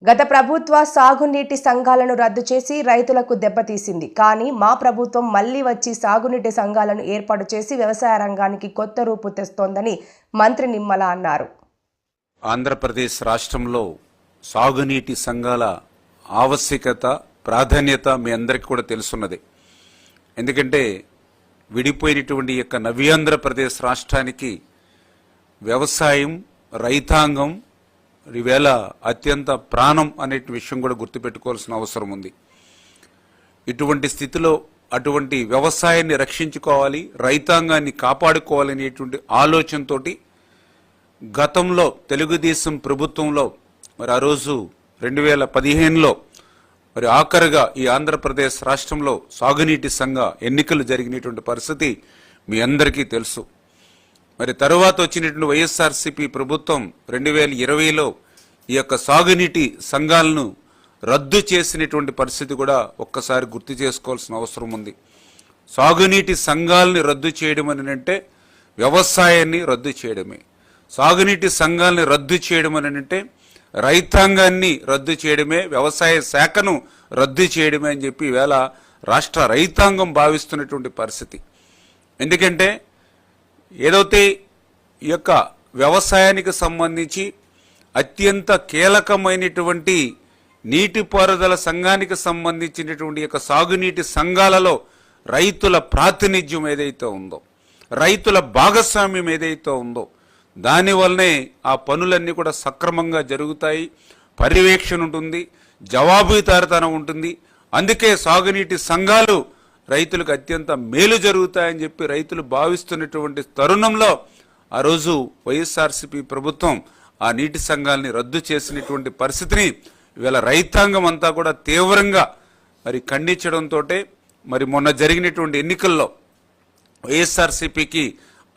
గత ప్రభుత్వ సాగునీటి సంఘాలను రద్దు చేసి రైతులకు దెబ్బతీసింది. కానీ మా ప్రభుత్వం మళ్లీ వచ్చి సాగునీటి సంఘాలను ఏర్పాటు చేసి వ్యవసాయ రంగానికి కొత్త రూపు తెస్తోందని మంత్రి నిమ్మల అన్నారు. ఆంధ్రప్రదేశ్ రాష్ట్రంలో సాగునీటి సంఘాల ఆవశ్యకత, ప్రాధాన్యత మీ అందరికీ కూడా తెలుసున్నది. ఎందుకంటే విడిపోయినటువంటి యొక్క నవ్యాంధ్రప్రదేశ్ రాష్ట్రానికి వ్యవసాయం, రైతాంగం ఈవేళ అత్యంత ప్రాణం అనే విషయం కూడా గుర్తుపెట్టుకోవాల్సిన అవసరం ఉంది. ఇటువంటి స్థితిలో అటువంటి వ్యవసాయాన్ని రక్షించుకోవాలి, రైతాంగాన్ని కాపాడుకోవాలనేటువంటి ఆలోచనతో గతంలో తెలుగుదేశం ప్రభుత్వంలో మరి ఆ రోజు 2015లో మరి ఆఖరుగా ఈ ఆంధ్రప్రదేశ్ రాష్ట్రంలో సాగునీటి సంఘ ఎన్నికలు జరిగినటువంటి పరిస్థితి మీ అందరికీ తెలుసు. మరి తరువాత వచ్చినటువంటి వైఎస్ఆర్సీపీ ప్రభుత్వం 2020లో ఈ యొక్క సాగునీటి సంఘాలను రద్దు చేసినటువంటి పరిస్థితి కూడా ఒక్కసారి గుర్తు చేసుకోవాల్సిన అవసరం ఉంది. సాగునీటి సంఘాలని రద్దు చేయడం అని అంటే వ్యవసాయాన్ని రద్దు చేయడమే. సాగునీటి సంఘాలని రద్దు చేయడం అని అంటే రైతాంగాన్ని రద్దు చేయడమే, వ్యవసాయ శాఖను రద్దు చేయడమే అని చెప్పి ఈవేళ రాష్ట్ర రైతాంగం భావిస్తున్నటువంటి పరిస్థితి. ఎందుకంటే ఏదైతే ఈ యొక్క వ్యవసాయానికి సంబంధించి అత్యంత కీలకమైనటువంటి నీటిపారుదల సంఘానికి సంబంధించినటువంటి యొక్క సాగునీటి సంఘాలలో రైతుల ప్రాతినిధ్యం ఏదైతే ఉందో, రైతుల భాగస్వామ్యం ఏదైతే ఉందో, దానివల్లనే ఆ పనులన్నీ కూడా సక్రమంగా జరుగుతాయి, పర్యవేక్షణ ఉంటుంది, జవాబుదారీతనం ఉంటుంది. అందుకే సాగునీటి సంఘాలు రైతులకు అత్యంత మేలు జరుగుతాయని చెప్పి రైతులు భావిస్తున్నటువంటి తరుణంలో ఆ రోజు వైఎస్ఆర్సీపీ ప్రభుత్వం ఆ నీటి సంఘాలని రద్దు చేసినటువంటి పరిస్థితిని ఇవాళ రైతాంగం అంతా కూడా తీవ్రంగా మరి ఖండించడంతో మరి మొన్న జరిగినటువంటి ఎన్నికల్లో వైఎస్ఆర్సీపీకి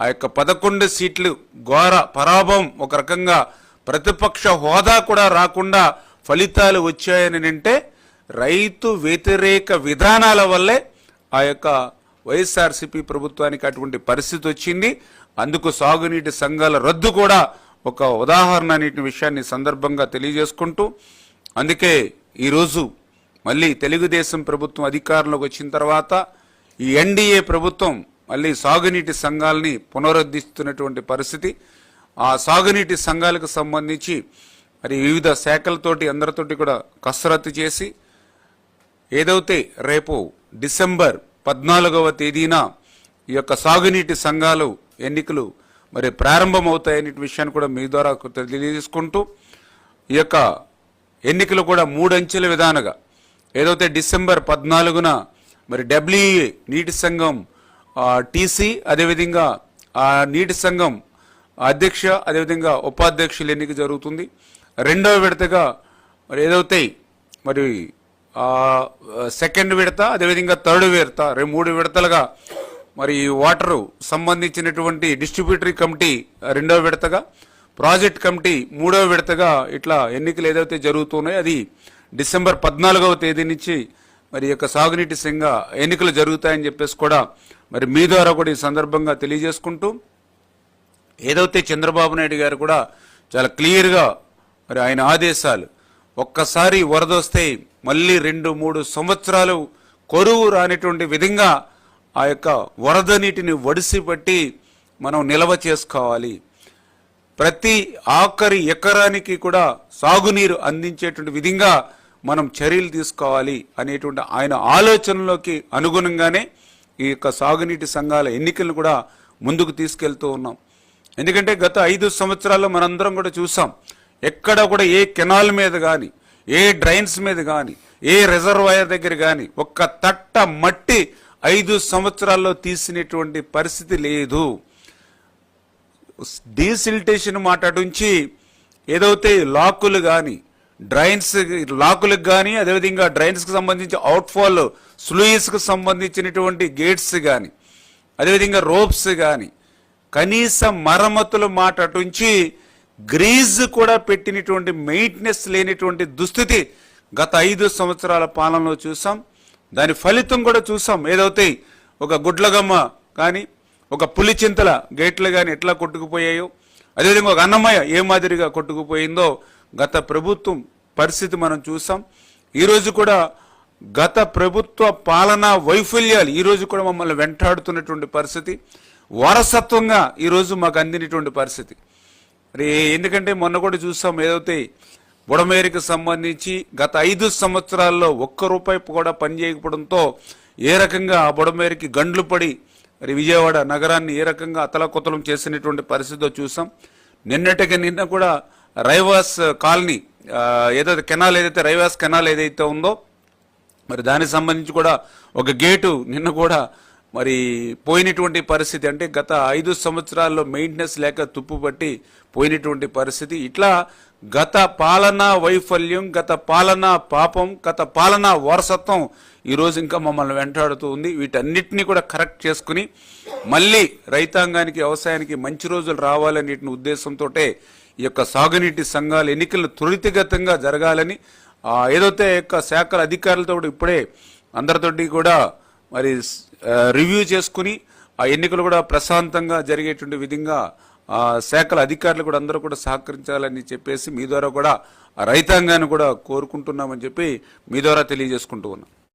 ఆ యొక్క 11 సీట్లు ఘోర పరాభవం, ఒక రకంగా ప్రతిపక్ష హోదా కూడా రాకుండా ఫలితాలు వచ్చాయని అంటే రైతు వ్యతిరేక విధానాల వల్లే ఆ యొక్క వైఎస్ఆర్సీపీ ప్రభుత్వానికి అటువంటి పరిస్థితి వచ్చింది. అందుకు సాగునీటి సంఘాల రద్దు కూడా ఒక ఉదాహరణ అనే విషయాన్ని సందర్భంగా తెలియజేసుకుంటూ, అందుకే ఈరోజు మళ్ళీ తెలుగుదేశం ప్రభుత్వం అధికారంలోకి వచ్చిన తర్వాత ఈ ఎన్డీఏ ప్రభుత్వం మళ్ళీ సాగునీటి సంఘాలని పునరుద్ధరిస్తున్నటువంటి పరిస్థితి. ఆ సాగునీటి సంఘాలకు సంబంధించి మరి వివిధ శాఖలతోటి అందరితోటి కూడా కసరత్తు చేసి ఏదైతే రేపు డిసెంబర్ 14వ తేదీన ఈ యొక్క సాగునీటి సంఘాలు ఎన్నికలు మరి ప్రారంభమవుతాయనే విషయాన్ని కూడా మీ ద్వారా తెలియజేసుకుంటూ, ఈ యొక్క ఎన్నికలు కూడా 3 అంచెల విధానంగా ఏదైతే డిసెంబర్ 14న మరి డబ్ల్యూఏ నీటి సంఘం టీసీ, అదేవిధంగా ఆ నీటి సంఘం అధ్యక్ష, అదేవిధంగా ఉపాధ్యక్షుల ఎన్నిక జరుగుతుంది. రెండవ విడతగా మరి ఏదైతే మరి సెకండ్ విడత, అదేవిధంగా థర్డ్ విడత, 3 విడతలుగా మరి వాటరు సంబంధించినటువంటి డిస్ట్రిబ్యూటరీ కమిటీ రెండవ విడతగా, ప్రాజెక్ట్ కమిటీ మూడవ విడతగా ఇట్లా ఎన్నికలు ఏదైతే జరుగుతున్నాయో అది డిసెంబర్ 14వ తేదీ నుంచి మరి యొక్క సాగునీటి సంఘ ఎన్నికలు జరుగుతాయని చెప్పేసి కూడా మరి మీ ద్వారా కూడా ఈ సందర్భంగా తెలియజేసుకుంటూ, ఏదైతే చంద్రబాబు నాయుడు గారు కూడా చాలా క్లియర్గా మరి ఆయన ఆదేశాలు, ఒక్కసారి వరద వస్తే మళ్ళీ 2-3 సంవత్సరాలు కొరువు రానిటువంటి విధంగా ఆ యొక్క వరద నీటిని వడిసిపట్టి మనం నిల్వ చేసుకోవాలి, ప్రతి ఆఖరి ఎకరానికి కూడా సాగునీరు అందించేటువంటి విధంగా మనం చర్యలు తీసుకోవాలి అనేటువంటి ఆయన ఆలోచనలోకి అనుగుణంగానే ఈ యొక్క సాగునీటి సంఘాల ఎన్నికలను కూడా ముందుకు తీసుకెళ్తూ ఉన్నాం. ఎందుకంటే గత 5 సంవత్సరాల్లో మనందరం కూడా చూసాం, ఎక్కడ కూడా ఏ కెనాల్ మీద కానీ, ఏ డ్రైన్స్ మీద కానీ, ఏ రిజర్వాయర్ దగ్గర కానీ ఒక్క తట్ట మట్టి 5 సంవత్సరాల్లో తీసినటువంటి పరిస్థితి లేదు. డీసిల్టేషన్ మాట్లాడుంచి ఏదైతే లాకులు కానీ, డ్రైన్స్ లాకులకు కానీ, అదేవిధంగా డ్రైన్స్కి సంబంధించి అవుట్ఫాల్ స్లూయిస్కి సంబంధించినటువంటి గేట్స్ కానీ, అదేవిధంగా రోప్స్ కానీ, కనీస మరమ్మతులు మాట్లాడుంచి గ్రీజ్ కూడా పెట్టినటువంటి మెయింటెనెన్స్ లేనిటువంటి దుస్థితి గత 5 సంవత్సరాల పాలనలో చూసాం. దాని ఫలితం కూడా చూసాం. ఏదైతే ఒక గుడ్లగమ్మ కానీ, ఒక పులిచింతల గేట్లు కానీ ఎట్లా కొట్టుకుపోయాయో, అదేవిధంగా ఒక అన్నమయ్య ఏ మాదిరిగా కొట్టుకుపోయిందో గత ప్రభుత్వం పరిస్థితి మనం చూసాం. ఈరోజు కూడా గత ప్రభుత్వ పాలనా వైఫల్యాలు ఈరోజు కూడా మమ్మల్ని వెంటాడుతున్నటువంటి పరిస్థితి, వారసత్వంగా ఈరోజు మాకు అందినటువంటి పరిస్థితి. మరి ఎందుకంటే మొన్న కూడా చూసాం, ఏదైతే బుడమేరుకు సంబంధించి గత 5 సంవత్సరాల్లో ఒక్క రూపాయి కూడా పనిచేయకపోవడంతో ఏ రకంగా ఆ బుడమేరుకి గండ్లు పడి మరి విజయవాడ నగరాన్ని ఏ రకంగా అతలకుతలం చేసినటువంటి పరిస్థితిలో చూసాం. నిన్న కూడా రైవాస్ కాలనీ ఏదైతే కెనాల్ ఏదైతే రైవాస్ కెనాల్ ఏదైతే ఉందో మరి దానికి సంబంధించి కూడా ఒక గేటు నిన్న కూడా మరి పోయినటువంటి పరిస్థితి. అంటే గత 5 సంవత్సరాల్లో మెయింటెనెన్స్ లేక తుప్పు పట్టి పోయినటువంటి పరిస్థితి. ఇట్లా గత పాలనా వైఫల్యం, గత పాలనా పాపం, గత పాలనా వారసత్వం ఈరోజు ఇంకా మమ్మల్ని వెంటాడుతూ ఉంది. వీటన్నిటినీ కూడా కరెక్ట్ చేసుకుని మళ్ళీ రైతాంగానికి, వ్యవసాయానికి మంచి రోజులు రావాలనే ఉద్దేశంతో ఈ యొక్క సాగునీటి సంఘాల ఎన్నికలను త్వరితగతంగా జరగాలని ఏదైతే యొక్క శాఖల అధికారులతో కూడా ఇప్పుడే అందరితోటి కూడా మరి రివ్యూ చేసుకుని ఆ ఎన్నికలు కూడా ప్రశాంతంగా జరిగేటువంటి విధంగా శాఖల అధికారులు కూడా అందరూ కూడా సహకరించాలని చెప్పేసి మీ ద్వారా కూడా రైతాంగాన్ని కూడా కోరుకుంటున్నామని చెప్పి మీ ద్వారా తెలియజేసుకుంటూ ఉన్నాం.